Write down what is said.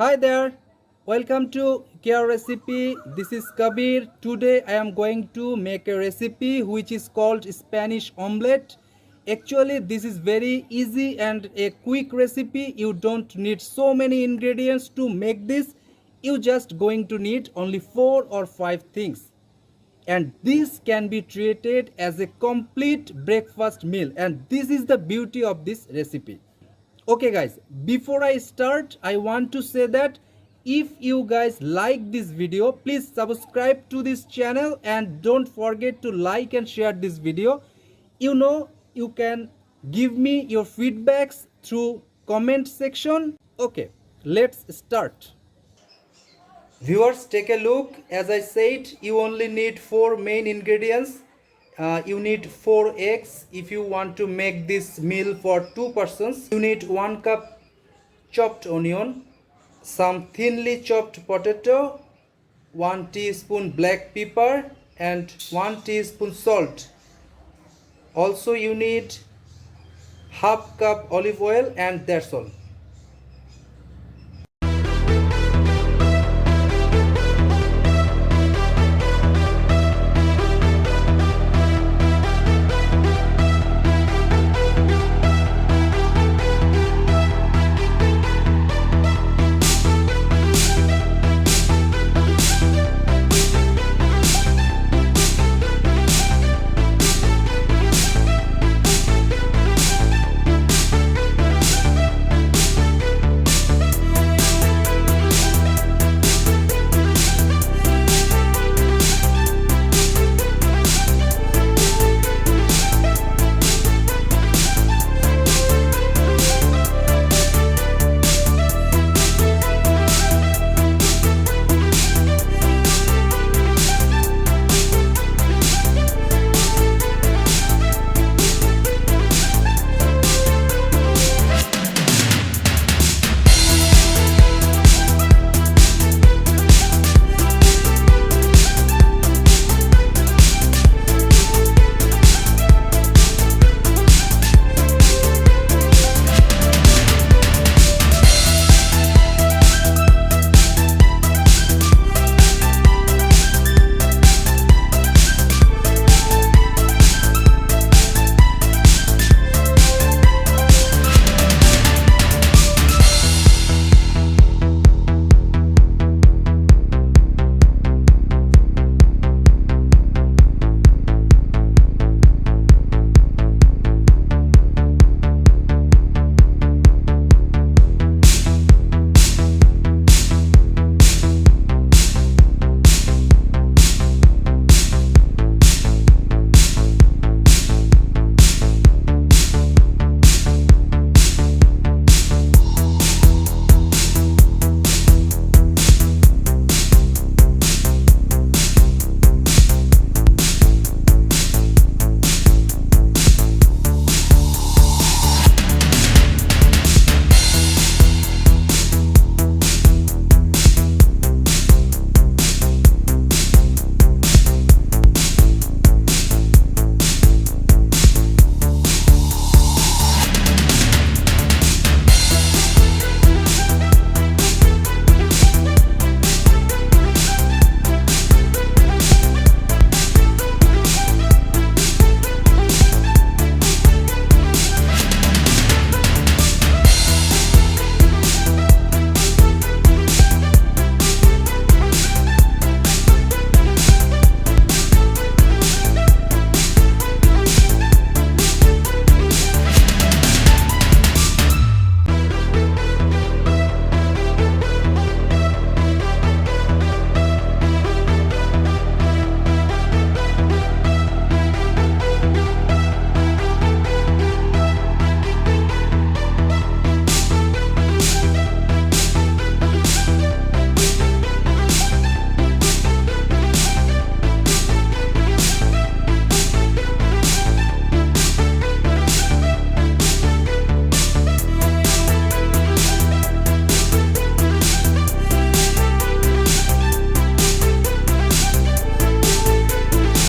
Hi there, welcome to Care Recipe. This is Kabir. Today I am going to make a recipe which is called Spanish omelette. Actually, this is very easy and a quick recipe. You don't need so many ingredients to make this. You just going to need only 4 or 5 things. And this can be treated as a complete breakfast meal. And this is the beauty of this recipe. Okay guys, before I start, I want to say that if you guys like this video, please subscribe to this channel and don't forget to like and share this video. You can give me your feedbacks through comment section. Okay, let's start. Viewers, take a look. As I said, you only need 4 main ingredients. You need 4 eggs if you want to make this meal for 2 persons. You need 1 cup chopped onion, some thinly chopped potato, 1 teaspoon black pepper and 1 teaspoon salt. Also you need half cup olive oil, and that's all.